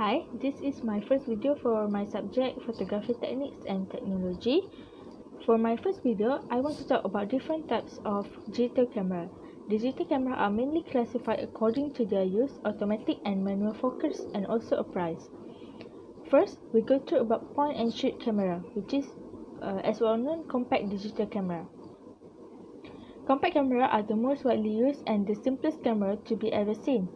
Hi, this is my first video for my subject Photography Techniques and Technology. For my first video, I want to talk about different types of digital camera. Digital camera are mainly classified according to their use, automatic and manual focus, and also a price. First, we go through about point and shoot camera, which is as well known compact digital camera. Compact camera are the most widely used and the simplest camera to be ever seen.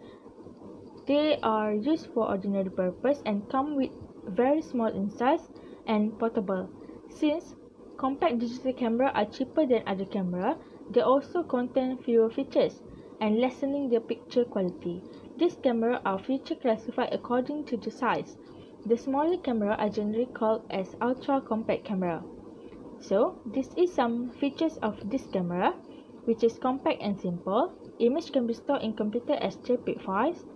They are used for ordinary purpose and come with very small in size and portable. Since compact digital camera are cheaper than other camera, they also contain fewer features and lessening the picture quality. These cameras are feature classified according to the size. The smaller camera are generally called as ultra compact camera. So, this is some features of this camera, which is compact and simple. Image can be stored in computer as JPEG files.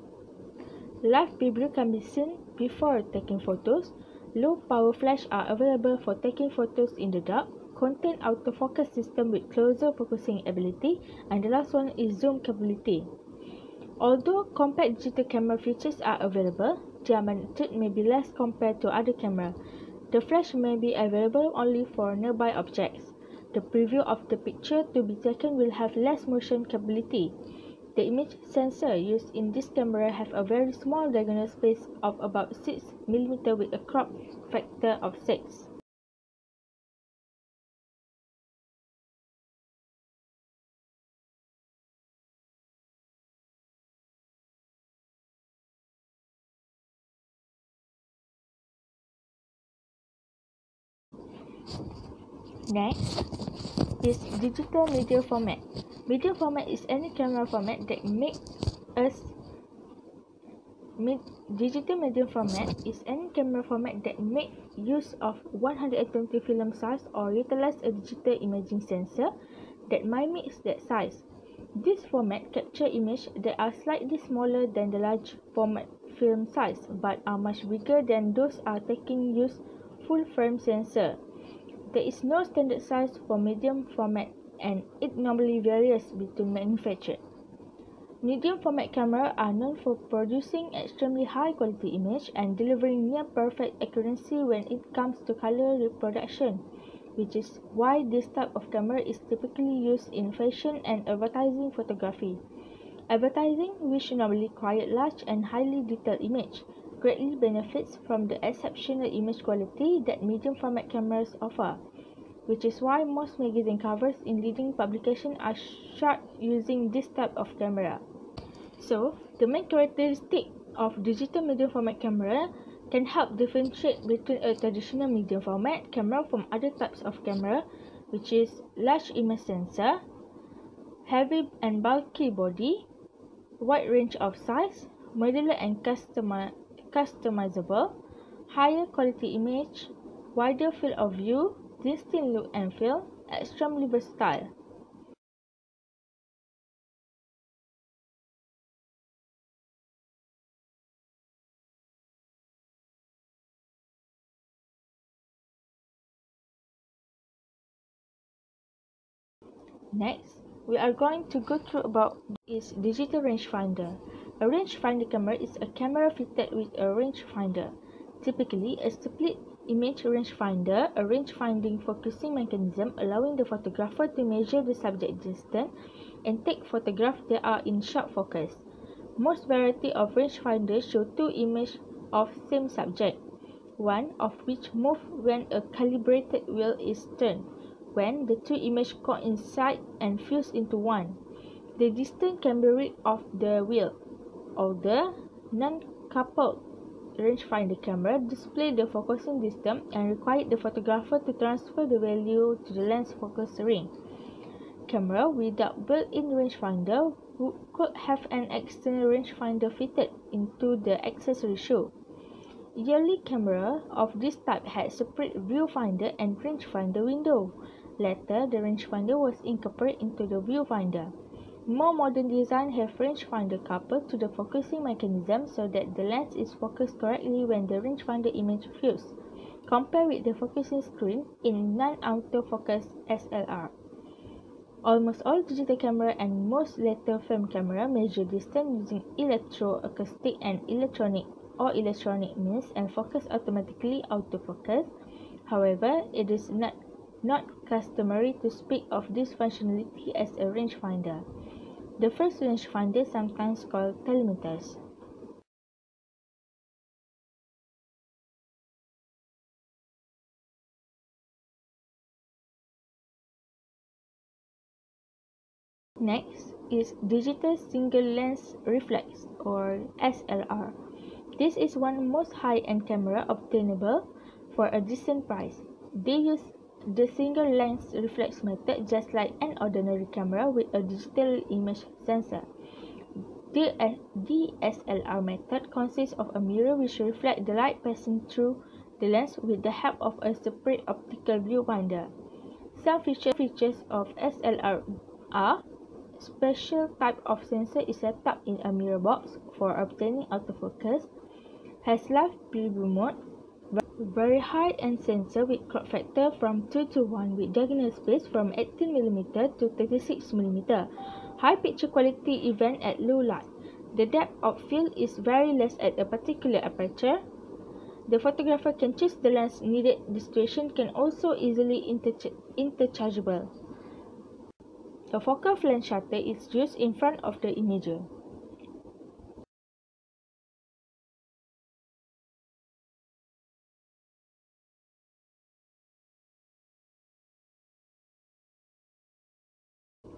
Live preview can be seen before taking photos. Low power flash are available for taking photos in the dark. Contain autofocus system with closer focusing ability, and the last one is zoom capability. Although compact digital camera features are available, their magnitude may be less compared to other cameras. The flash may be available only for nearby objects. The preview of the picture to be taken will have less motion capability. The image sensor used in this camera have a very small diagonal space of about 6 mm with a crop factor of 6. Next is digital media format. Media format is any camera format that digital media format is any camera format that make use of 120 film size or utilize a digital imaging sensor that mimics that size. This format capture images that are slightly smaller than the large format film size but are much bigger than those are taking use full frame sensor. There is no standard size for medium format and it normally varies between manufacturers. Medium format cameras are known for producing extremely high quality image and delivering near perfect accuracy when it comes to color reproduction, which is why this type of camera is typically used in fashion and advertising photography. Advertising, which normally require large and highly detailed image, greatly benefits from the exceptional image quality that medium format cameras offer, which is why most magazine covers in leading publications are shot using this type of camera. So, the main characteristic of digital medium format camera can help differentiate between a traditional medium format camera from other types of camera, which is large image sensor, heavy and bulky body, wide range of size, modular and customizable, higher quality image, wider field of view, distinct look and feel, extremely versatile. Next, we are going to go through about is digital rangefinder. A rangefinder camera is a camera fitted with a rangefinder. Typically, a split image rangefinder, a range-finding focusing mechanism allowing the photographer to measure the subject distance and take photographs that are in sharp focus. Most variety of rangefinders show two images of same subject, one of which move when a calibrated wheel is turned. When the two images coincide and fuse into one, the distance can be read off the wheel. Although non-coupled rangefinder camera display the focusing distance and require the photographer to transfer the value to the lens focus ring. Camera without built-in rangefinder could have an external rangefinder fitted into the accessory shoe. Early camera of this type had separate viewfinder and rangefinder window. Later, the rangefinder was incorporated into the viewfinder. More modern design have rangefinder coupled to the focusing mechanism so that the lens is focused correctly when the rangefinder image fuse, compared with the focusing screen in non-autofocus SLR. Almost all digital camera and most later film camera measure distance using electroacoustic and electronic means and focus automatically autofocus. However, it is not customary to speak of this functionality as a rangefinder. The first rangefinder, sometimes called telemeters. Next is digital single lens reflex or SLR. This is one most high-end camera obtainable for a decent price. They use the single lens reflex method just like an ordinary camera with a digital image sensor. The DSLR method consists of a mirror which reflects the light passing through the lens with the help of a separate optical viewfinder. Some features of SLR are special type of sensor is set up in a mirror box for obtaining autofocus, has live preview mode, very high-end sensor with crop factor from 2 to 1 with diagonal space from 18mm to 36mm, high picture quality even at low light. The depth of field is very less at a particular aperture. The photographer can choose the lens needed. The situation can also easily interchangeable. A focal length shutter is used in front of the imager.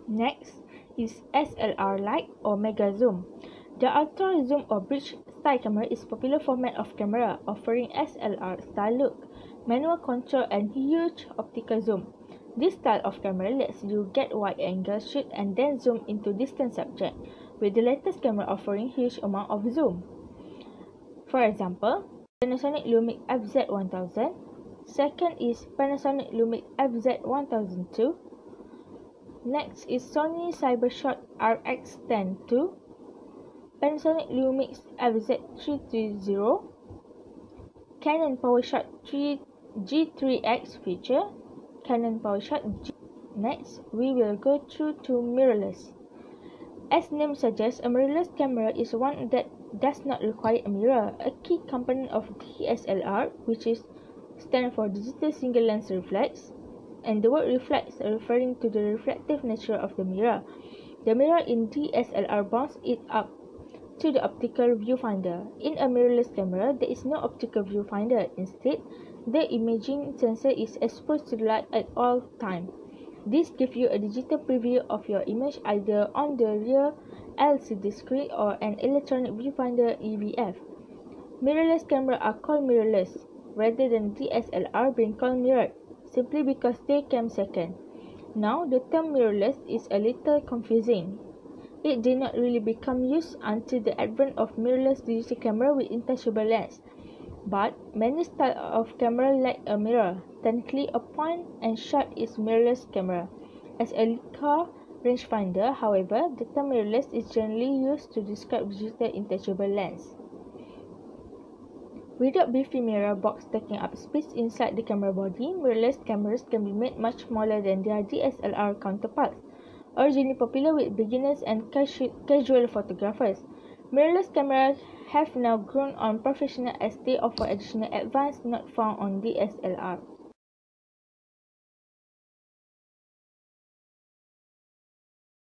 Next is SLR Lite or Mega Zoom. The Ultra Zoom or Bridge style camera is a popular format of camera offering SLR style look, manual control and huge optical zoom. This style of camera lets you get wide angle shoot and then zoom into distant subject, with the latest camera offering huge amount of zoom. For example, Panasonic Lumix FZ1000. Second is Panasonic Lumix FZ1002. Next is Sony Cybershot RX10 II, Panasonic Lumix FZ330, Canon PowerShot G3X feature, Canon PowerShot G. Next, we will go through to mirrorless. As name suggests, a mirrorless camera is one that does not require a mirror, a key component of DSLR, which is stand for Digital Single Lens Reflex, and the word reflex referring to the reflective nature of the mirror. The mirror in DSLR bounces it up to the optical viewfinder. In a mirrorless camera, there is no optical viewfinder. Instead, the imaging sensor is exposed to the light at all times. This gives you a digital preview of your image either on the rear LCD screen or an electronic viewfinder EVF. Mirrorless cameras are called mirrorless rather than DSLR being called mirrored, simply because they came second. Now, the term mirrorless is a little confusing. It did not really become used until the advent of mirrorless digital camera with detachable lens. But many styles of camera lack a mirror. Technically, a point and shot is mirrorless camera. As a car rangefinder, however, the term mirrorless is generally used to describe digital detachable lens. Without beefy mirror box taking up space inside the camera body, mirrorless cameras can be made much smaller than their DSLR counterparts. Originally popular with beginners and casual photographers, mirrorless cameras have now grown on professional as they offer additional advances not found on DSLR.